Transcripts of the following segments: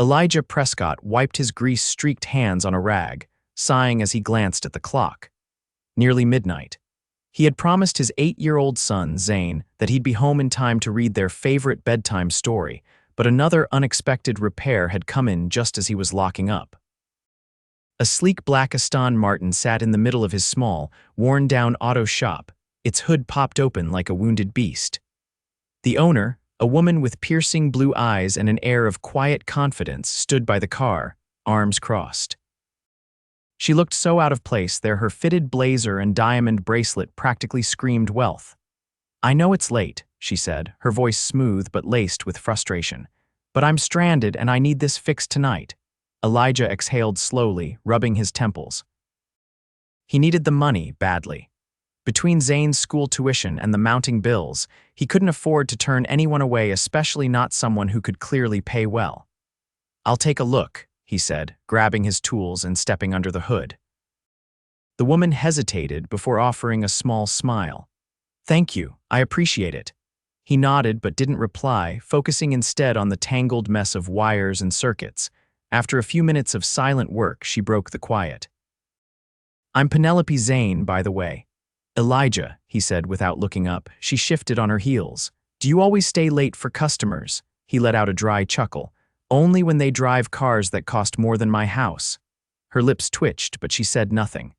Elijah Prescott wiped his grease-streaked hands on a rag, sighing as he glanced at the clock. Nearly midnight. He had promised his 8-year-old son, Zayn, that he'd be home in time to read their favorite bedtime story, but another unexpected repair had come in just as he was locking up. A sleek black Aston Martin sat in the middle of his small, worn-down auto shop, its hood popped open like a wounded beast. The owner, a woman with piercing blue eyes and an air of quiet confidence, stood by the car, arms crossed. She looked so out of place there her fitted blazer and diamond bracelet practically screamed wealth. "I know it's late," she said, her voice smooth but laced with frustration. "But I'm stranded and I need this fixed tonight." Elijah exhaled slowly, rubbing his temples. He needed the money badly. Between Zayn's school tuition and the mounting bills, he couldn't afford to turn anyone away, especially not someone who could clearly pay well. "I'll take a look," he said, grabbing his tools and stepping under the hood. The woman hesitated before offering a small smile. "Thank you, I appreciate it." He nodded but didn't reply, focusing instead on the tangled mess of wires and circuits. After a few minutes of silent work, she broke the quiet. "I'm Penelope Zane, by the way." "Elijah," he said without looking up. She shifted on her heels. "Do you always stay late for customers?" He let out a dry chuckle. "Only when they drive cars that cost more than my house." Her lips twitched, but she said nothing.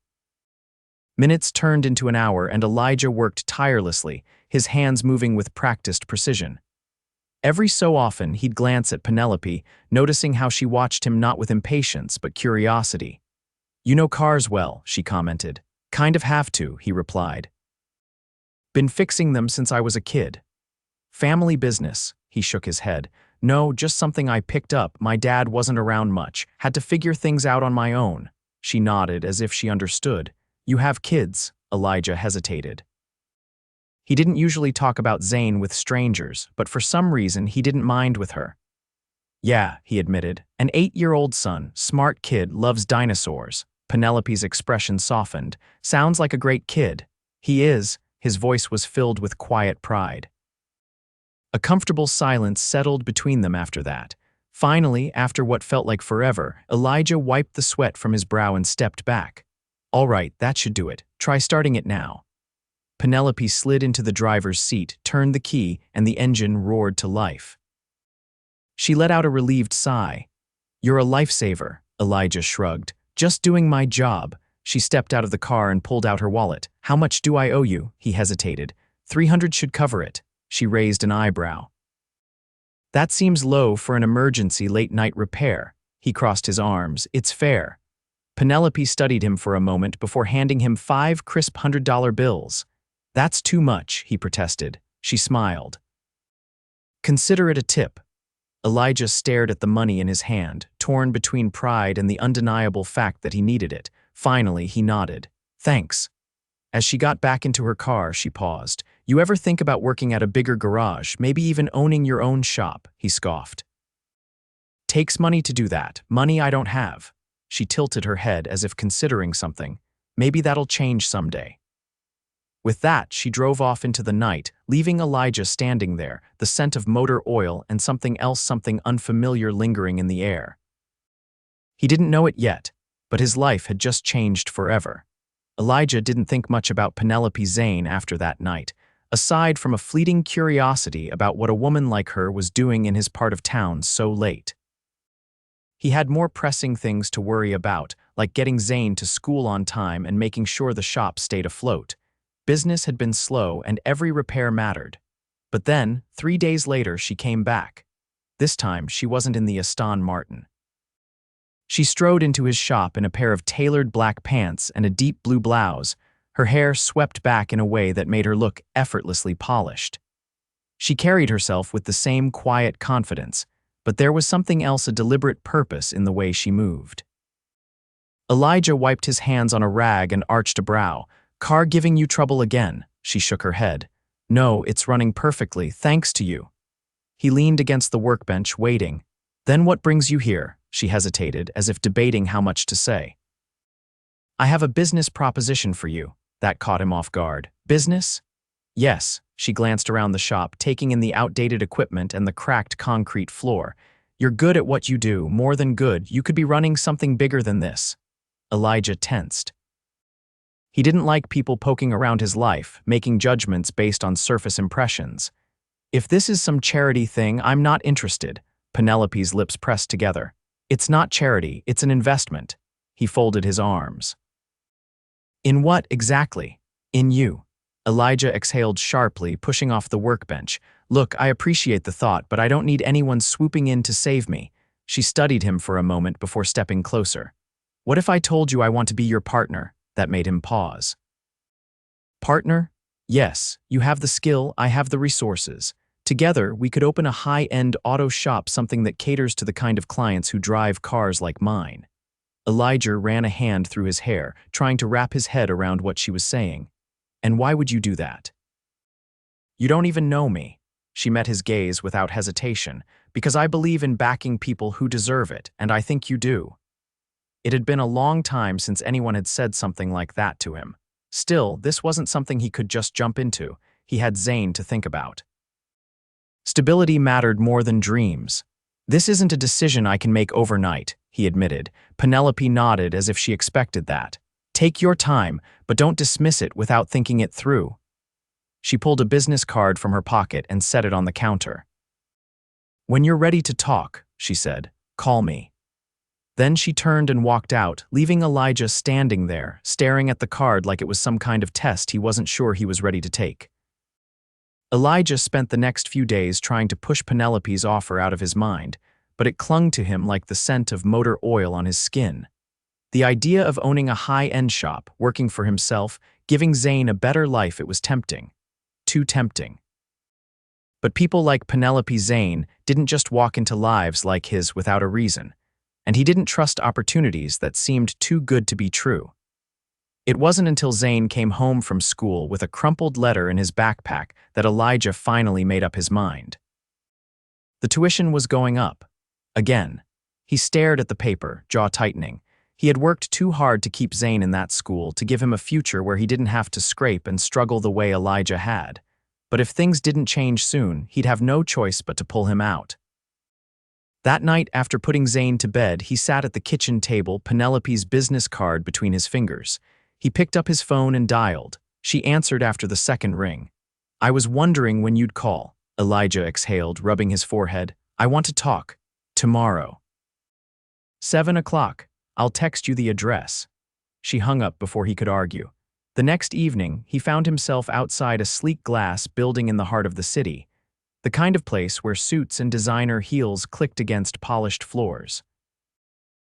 Minutes turned into an hour and Elijah worked tirelessly, his hands moving with practiced precision. Every so often, he'd glance at Penelope, noticing how she watched him not with impatience but curiosity. "You know cars well," she commented. "Kind of have to," he replied. "Been fixing them since I was a kid." "Family business," he shook his head. "No, just something I picked up. My dad wasn't around much. Had to figure things out on my own." She nodded as if she understood. "You have kids?" Elijah hesitated. He didn't usually talk about Zayn with strangers, but for some reason he didn't mind with her. "Yeah," he admitted. "An 8-year-old son, smart kid, loves dinosaurs." Penelope's expression softened. "Sounds like a great kid." "He is." His voice was filled with quiet pride. A comfortable silence settled between them after that. Finally, after what felt like forever, Elijah wiped the sweat from his brow and stepped back. "All right, that should do it. Try starting it now." Penelope slid into the driver's seat, turned the key, and the engine roared to life. She let out a relieved sigh. "You're a lifesaver," Elijah shrugged. "Just doing my job." She stepped out of the car and pulled out her wallet. "How much do I owe you?" He hesitated. "300 should cover it." She raised an eyebrow. "That seems low for an emergency late-night repair." He crossed his arms. "It's fair." Penelope studied him for a moment before handing him 5 crisp $100 bills. "That's too much," he protested. She smiled. "Consider it a tip." Elijah stared at the money in his hand, torn between pride and the undeniable fact that he needed it. Finally, he nodded. "Thanks." As she got back into her car, she paused. "You ever think about working at a bigger garage, maybe even owning your own shop?" He scoffed. "Takes money to do that. Money I don't have." She tilted her head as if considering something. "Maybe that'll change someday." With that, she drove off into the night, leaving Elijah standing there, the scent of motor oil and something unfamiliar lingering in the air. He didn't know it yet, but his life had just changed forever. Elijah didn't think much about Penelope Zane after that night, aside from a fleeting curiosity about what a woman like her was doing in his part of town so late. He had more pressing things to worry about, like getting Zayn to school on time and making sure the shop stayed afloat. Business had been slow and every repair mattered. But then, 3 days later, she came back. This time, she wasn't in the Aston Martin. She strode into his shop in a pair of tailored black pants and a deep blue blouse, her hair swept back in a way that made her look effortlessly polished. She carried herself with the same quiet confidence, but there was something else, a deliberate purpose in the way she moved. Elijah wiped his hands on a rag and arched a brow. "Car giving you trouble again?" She shook her head. "No, it's running perfectly, thanks to you." He leaned against the workbench, waiting. "Then what brings you here?" She hesitated, as if debating how much to say. "I have a business proposition for you." That caught him off guard. "Business?" "Yes." She glanced around the shop, taking in the outdated equipment and the cracked concrete floor. You're good at what you do, more than good. You could be running something bigger than this. Elijah tensed. He didn't like people poking around his life, making judgments based on surface impressions. If this is some charity thing, I'm not interested. Penelope's lips pressed together. It's not charity, it's an investment. He folded his arms. In what exactly? In you. Elijah exhaled sharply, pushing off the workbench. Look, I appreciate the thought, but I don't need anyone swooping in to save me. She studied him for a moment before stepping closer. What if I told you I want to be your partner? That made him pause. Partner? Yes, you have the skill, I have the resources. Together, we could open a high-end auto shop, something that caters to the kind of clients who drive cars like mine. Elijah ran a hand through his hair, trying to wrap his head around what she was saying. And why would you do that? You don't even know me. She met his gaze without hesitation. Because I believe in backing people who deserve it, and I think you do. It had been a long time since anyone had said something like that to him. Still, this wasn't something he could just jump into. He had Zayn to think about. Stability mattered more than dreams. This isn't a decision I can make overnight, he admitted. Penelope nodded as if she expected that. Take your time, but don't dismiss it without thinking it through. She pulled a business card from her pocket and set it on the counter. When you're ready to talk, she said, call me. Then she turned and walked out, leaving Elijah standing there, staring at the card like it was some kind of test he wasn't sure he was ready to take. Elijah spent the next few days trying to push Penelope's offer out of his mind, but it clung to him like the scent of motor oil on his skin. The idea of owning a high-end shop, working for himself, giving Zayn a better life, it was tempting. Too tempting. But people like Penelope Zane didn't just walk into lives like his without a reason, and he didn't trust opportunities that seemed too good to be true. It wasn't until Zayn came home from school with a crumpled letter in his backpack that Elijah finally made up his mind. The tuition was going up. Again. He stared at the paper, jaw tightening. He had worked too hard to keep Zayn in that school, to give him a future where he didn't have to scrape and struggle the way Elijah had. But if things didn't change soon, he'd have no choice but to pull him out. That night, after putting Zayn to bed, he sat at the kitchen table, Penelope's business card between his fingers. He picked up his phone and dialed. She answered after the second ring. I was wondering when you'd call, Elijah exhaled, rubbing his forehead. I want to talk. Tomorrow. 7 o'clock. I'll text you the address. She hung up before he could argue. The next evening, he found himself outside a sleek glass building in the heart of the city, the kind of place where suits and designer heels clicked against polished floors.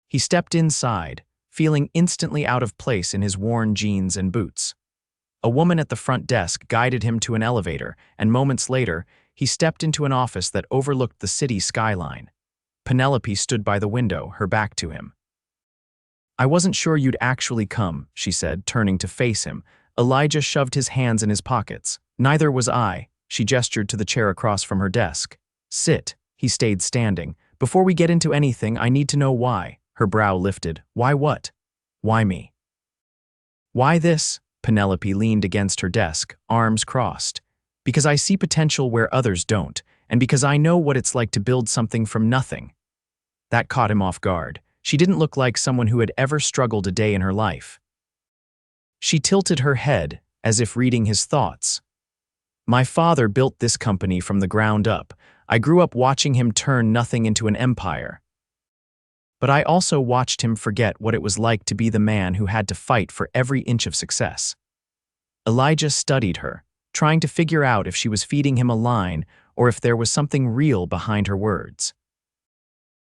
He stepped inside, feeling instantly out of place in his worn jeans and boots. A woman at the front desk guided him to an elevator, and moments later, he stepped into an office that overlooked the city skyline. Penelope stood by the window, her back to him. I wasn't sure you'd actually come, she said, turning to face him. Elijah shoved his hands in his pockets. Neither was I. She gestured to the chair across from her desk. Sit. He stayed standing. Before we get into anything, I need to know why. Her brow lifted. Why what? Why me? Why this? Penelope leaned against her desk, arms crossed. Because I see potential where others don't, and because I know what it's like to build something from nothing. That caught him off guard. She didn't look like someone who had ever struggled a day in her life. She tilted her head, as if reading his thoughts. My father built this company from the ground up. I grew up watching him turn nothing into an empire. But I also watched him forget what it was like to be the man who had to fight for every inch of success. Elijah studied her, trying to figure out if she was feeding him a line or if there was something real behind her words.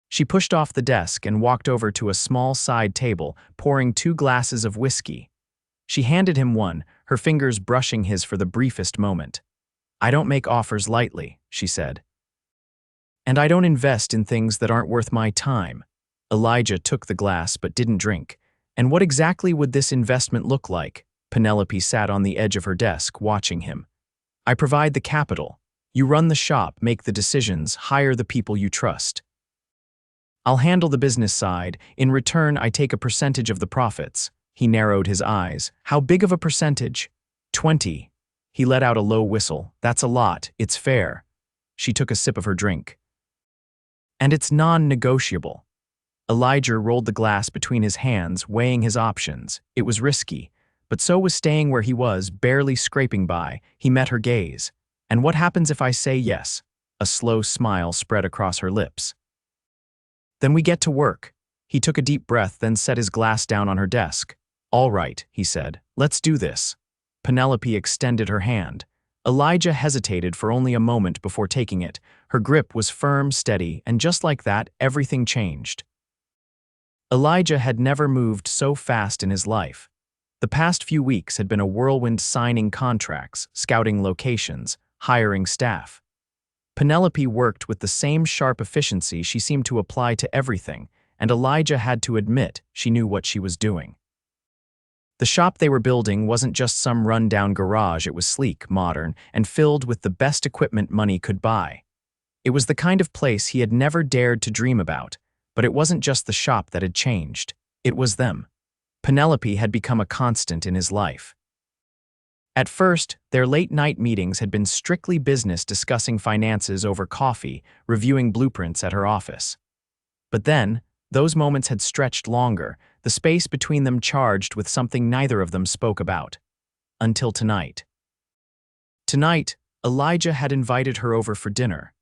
She pushed off the desk and walked over to a small side table, pouring 2 glasses of whiskey. She handed him one, her fingers brushing his for the briefest moment. I don't make offers lightly, she said. And I don't invest in things that aren't worth my time. Elijah took the glass but didn't drink. And what exactly would this investment look like? Penelope sat on the edge of her desk, watching him. I provide the capital. You run the shop, make the decisions, hire the people you trust. I'll handle the business side. In return, I take a percentage of the profits. He narrowed his eyes. How big of a percentage? 20. He let out a low whistle. That's a lot. It's fair. She took a sip of her drink. And it's non-negotiable. Elijah rolled the glass between his hands, weighing his options. It was risky, but so was staying where he was, barely scraping by. He met her gaze. And what happens if I say yes? A slow smile spread across her lips. Then we get to work. He took a deep breath, then set his glass down on her desk. All right, he said, let's do this. Penelope extended her hand. Elijah hesitated for only a moment before taking it. Her grip was firm, steady, and just like that, everything changed. Elijah had never moved so fast in his life. The past few weeks had been a whirlwind, signing contracts, scouting locations, hiring staff. Penelope worked with the same sharp efficiency she seemed to apply to everything, and Elijah had to admit she knew what she was doing. The shop they were building wasn't just some run-down garage. It was sleek, modern, and filled with the best equipment money could buy. It was the kind of place he had never dared to dream about, but it wasn't just the shop that had changed. It was them. Penelope had become a constant in his life. At first, their late-night meetings had been strictly business, discussing finances over coffee, reviewing blueprints at her office. But then, those moments had stretched longer, the space between them charged with something neither of them spoke about. Until tonight. Tonight, Elijah had invited her over for dinner.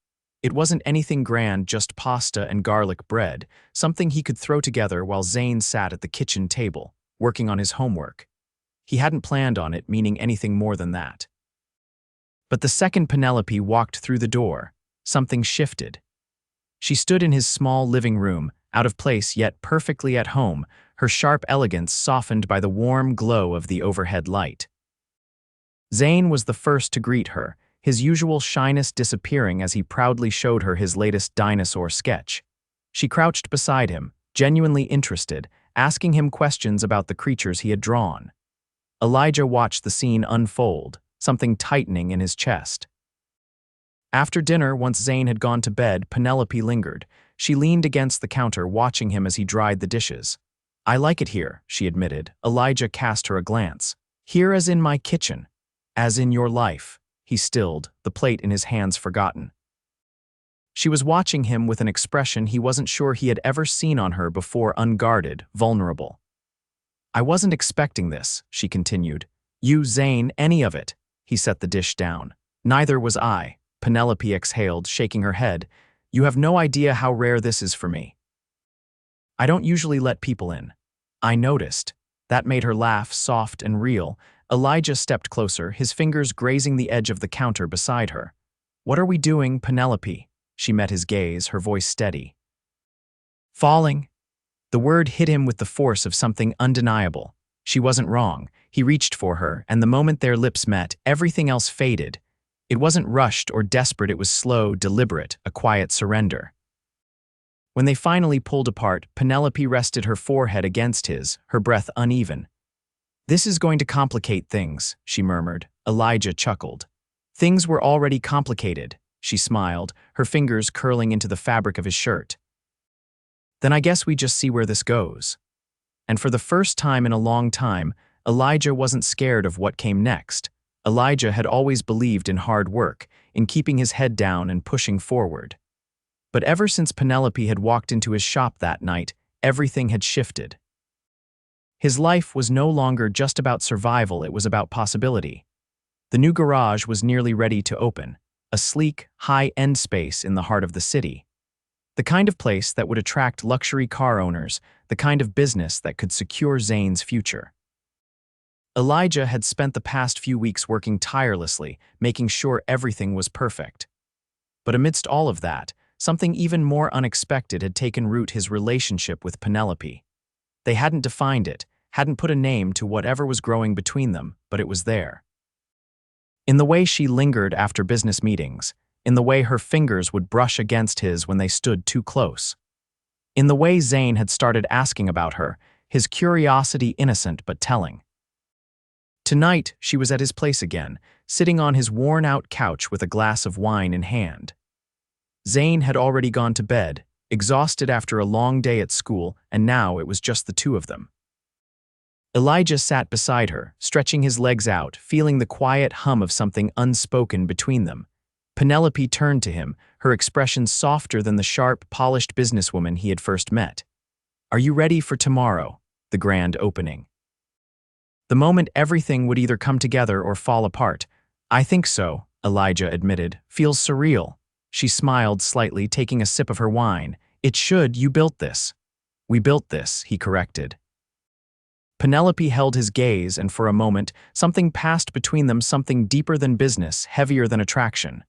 It wasn't anything grand, just pasta and garlic bread, something he could throw together while Zayn sat at the kitchen table, working on his homework. He hadn't planned on it meaning anything more than that. But the second Penelope walked through the door, something shifted. She stood in his small living room, out of place yet perfectly at home, her sharp elegance softened by the warm glow of the overhead light. Zayn was the first to greet her, his usual shyness disappearing as he proudly showed her his latest dinosaur sketch. She crouched beside him, genuinely interested, asking him questions about the creatures he had drawn. Elijah watched the scene unfold, something tightening in his chest. After dinner, once Zayn had gone to bed, Penelope lingered. She leaned against the counter, watching him as he dried the dishes. I like it here, she admitted. Elijah cast her a glance. Here as in my kitchen. As in your life. He stilled, the plate in his hands forgotten. She was watching him with an expression he wasn't sure he had ever seen on her before, unguarded, vulnerable. I wasn't expecting this, she continued. You, Zayn, any of it. He set the dish down. Neither was I. Penelope exhaled, shaking her head. You have no idea how rare this is for me. I don't usually let people in. I noticed. That made her laugh, soft and real. Elijah stepped closer, his fingers grazing the edge of the counter beside her. What are we doing, Penelope? She met his gaze, her voice steady. Falling. The word hit him with the force of something undeniable. She wasn't wrong. He reached for her, and the moment their lips met, everything else faded. It wasn't rushed or desperate, it was slow, deliberate, a quiet surrender. When they finally pulled apart, Penelope rested her forehead against his, her breath uneven. This is going to complicate things, she murmured. Elijah chuckled. Things were already complicated, she smiled, her fingers curling into the fabric of his shirt. Then I guess we just see where this goes. And for the first time in a long time, Elijah wasn't scared of what came next. Elijah had always believed in hard work, in keeping his head down and pushing forward. But ever since Penelope had walked into his shop that night, everything had shifted. His life was no longer just about survival, it was about possibility. The new garage was nearly ready to open, a sleek, high-end space in the heart of the city. The kind of place that would attract luxury car owners, the kind of business that could secure Zayn's future. Elijah had spent the past few weeks working tirelessly, making sure everything was perfect. But amidst all of that, something even more unexpected had taken root: his relationship with Penelope. They hadn't defined it, hadn't put a name to whatever was growing between them, but it was there. In the way she lingered after business meetings, in the way her fingers would brush against his when they stood too close. In the way Zayn had started asking about her, his curiosity innocent but telling. Tonight, she was at his place again, sitting on his worn-out couch with a glass of wine in hand. Zayn had already gone to bed, exhausted after a long day at school, and now it was just the two of them. Elijah sat beside her, stretching his legs out, feeling the quiet hum of something unspoken between them. Penelope turned to him, her expression softer than the sharp, polished businesswoman he had first met. "Are you ready for tomorrow, the grand opening?" The moment everything would either come together or fall apart. "I think so," Elijah admitted. "Feels surreal." She smiled slightly, taking a sip of her wine. "It should, you built this." "We built this," he corrected. Penelope held his gaze, and for a moment, something passed between them, something deeper than business, heavier than attraction.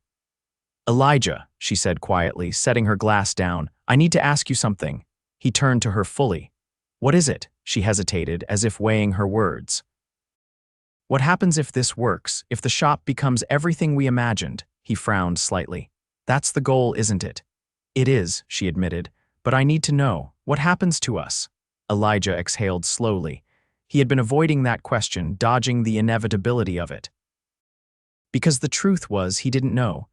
"Elijah," she said quietly, setting her glass down, "I need to ask you something." He turned to her fully. "What is it?" She hesitated, as if weighing her words. "What happens if this works, if the shop becomes everything we imagined?" He frowned slightly. "That's the goal, isn't it?" "It is," she admitted, "but I need to know, what happens to us?" Elijah exhaled slowly. He had been avoiding that question, dodging the inevitability of it. Because the truth was, he didn't know.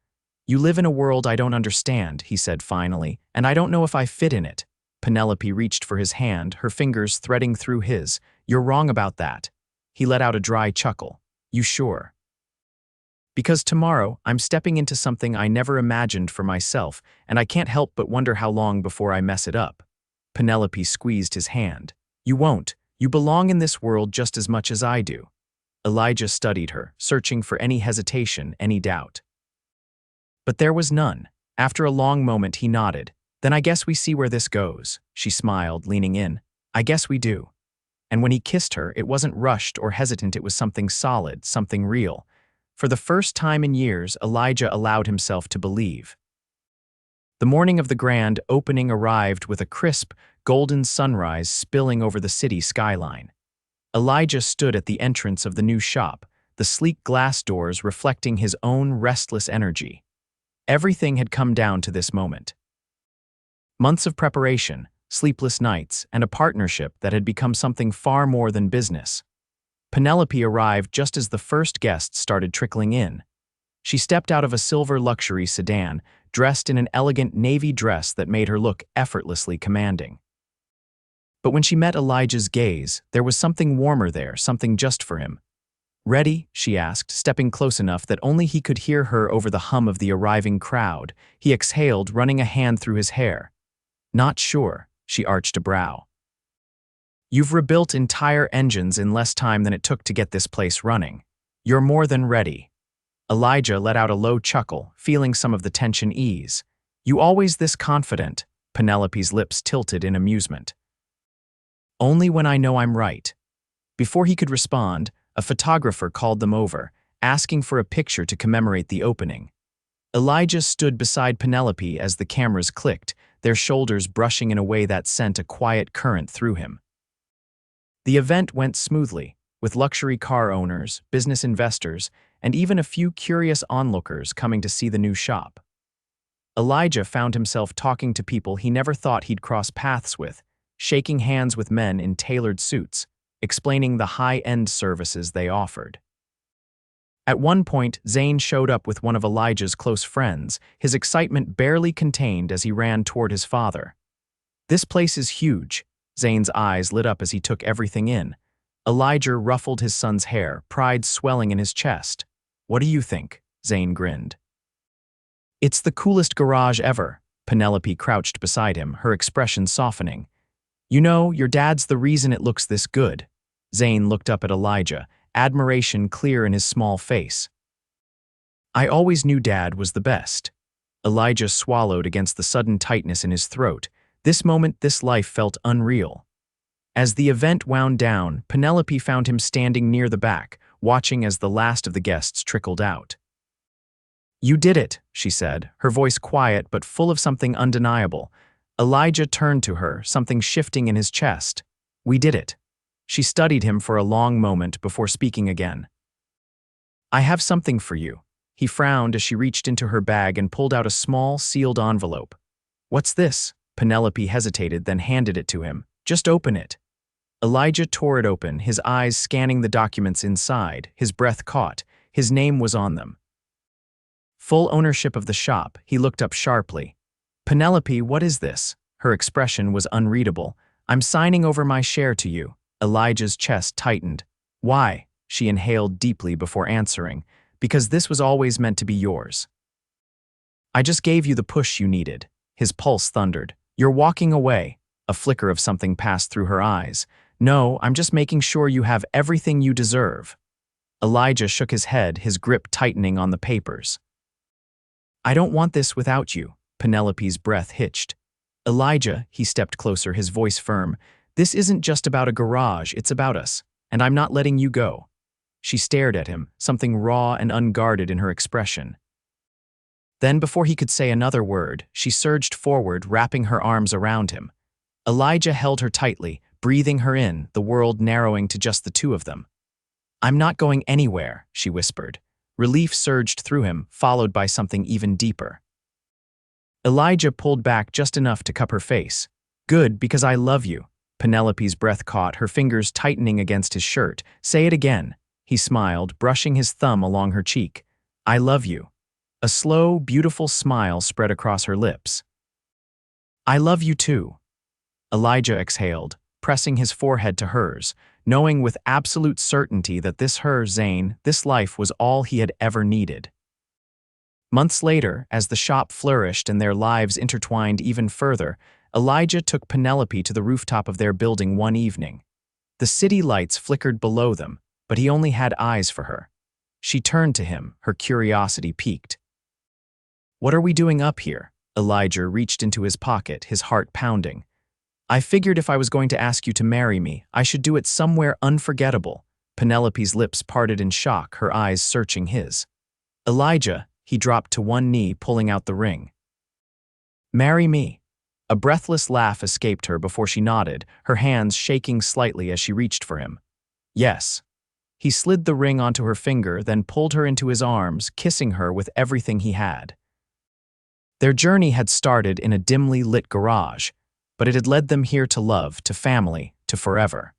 "You live in a world I don't understand," he said finally, "and I don't know if I fit in it." Penelope reached for his hand, her fingers threading through his. "You're wrong about that." He let out a dry chuckle. "You sure?" "Because tomorrow, I'm stepping into something I never imagined for myself, and I can't help but wonder how long before I mess it up." Penelope squeezed his hand. "You won't. You belong in this world just as much as I do." Elijah studied her, searching for any hesitation, any doubt. But there was none. After a long moment, he nodded. "Then I guess we see where this goes." She smiled, leaning in. "I guess we do." And when he kissed her, it wasn't rushed or hesitant, it was something solid, something real. For the first time in years, Elijah allowed himself to believe. The morning of the grand opening arrived with a crisp, golden sunrise spilling over the city skyline. Elijah stood at the entrance of the new shop, the sleek glass doors reflecting his own restless energy. Everything had come down to this moment. Months of preparation, sleepless nights, and a partnership that had become something far more than business. Penelope arrived just as the first guests started trickling in. She stepped out of a silver luxury sedan, dressed in an elegant navy dress that made her look effortlessly commanding. But when she met Elijah's gaze, there was something warmer there, something just for him. "Ready?" she asked, stepping close enough that only he could hear her over the hum of the arriving crowd. He exhaled, running a hand through his hair. "Not sure," she arched a brow. "You've rebuilt entire engines in less time than it took to get this place running. You're more than ready." Elijah let out a low chuckle, feeling some of the tension ease. "You always this confident?" Penelope's lips tilted in amusement. "Only when I know I'm right." Before he could respond, a photographer called them over, asking for a picture to commemorate the opening. Elijah stood beside Penelope as the cameras clicked, their shoulders brushing in a way that sent a quiet current through him. The event went smoothly, with luxury car owners, business investors, and even a few curious onlookers coming to see the new shop. Elijah found himself talking to people he never thought he'd cross paths with, shaking hands with men in tailored suits, explaining the high-end services they offered. At one point, Zayn showed up with one of Elijah's close friends, his excitement barely contained as he ran toward his father. "This place is huge." Zayn's eyes lit up as he took everything in. Elijah ruffled his son's hair, pride swelling in his chest. "What do you think?" Zayn grinned. "It's the coolest garage ever." Penelope crouched beside him, her expression softening. "You know, your dad's the reason it looks this good." Zayn looked up at Elijah, admiration clear in his small face. "I always knew Dad was the best." Elijah swallowed against the sudden tightness in his throat. This moment, this life felt unreal. As the event wound down, Penelope found him standing near the back, watching as the last of the guests trickled out. "You did it," she said, her voice quiet but full of something undeniable. Elijah turned to her, something shifting in his chest. "We did it." She studied him for a long moment before speaking again. "I have something for you." He frowned as she reached into her bag and pulled out a small, sealed envelope. "What's this?" Penelope hesitated, then handed it to him. "Just open it." Elijah tore it open, his eyes scanning the documents inside, his breath caught. His name was on them. Full ownership of the shop, he looked up sharply. "Penelope, what is this?" Her expression was unreadable. "I'm signing over my share to you." Elijah's chest tightened. "Why?" She inhaled deeply before answering. "Because this was always meant to be yours." I just gave you the push you needed. His pulse thundered. You're walking away. A flicker of something passed through her eyes. No, I'm just making sure you have everything you deserve. Elijah shook his head, his grip tightening on the papers. I don't want this without you. Penelope's breath hitched. Elijah, he stepped closer, his voice firm. This isn't just about a garage, it's about us, and I'm not letting you go. She stared at him, something raw and unguarded in her expression. Then, before he could say another word, she surged forward, wrapping her arms around him. Elijah held her tightly, breathing her in, the world narrowing to just the two of them. I'm not going anywhere, she whispered. Relief surged through him, followed by something even deeper. Elijah pulled back just enough to cup her face. Good, because I love you. Penelope's breath caught, her fingers tightening against his shirt. Say it again. He smiled, brushing his thumb along her cheek. I love you. A slow, beautiful smile spread across her lips. I love you too. Elijah exhaled, pressing his forehead to hers, knowing with absolute certainty that this Zayn, this life was all he had ever needed. Months later, as the shop flourished and their lives intertwined even further, Elijah took Penelope to the rooftop of their building one evening. The city lights flickered below them, but he only had eyes for her. She turned to him, her curiosity piqued. What are we doing up here? Elijah reached into his pocket, his heart pounding. I figured if I was going to ask you to marry me, I should do it somewhere unforgettable. Penelope's lips parted in shock, her eyes searching his. Elijah, he dropped to one knee, pulling out the ring. Marry me. A breathless laugh escaped her before she nodded, her hands shaking slightly as she reached for him. Yes. He slid the ring onto her finger, then pulled her into his arms, kissing her with everything he had. Their journey had started in a dimly lit garage, but it had led them here to love, to family, to forever.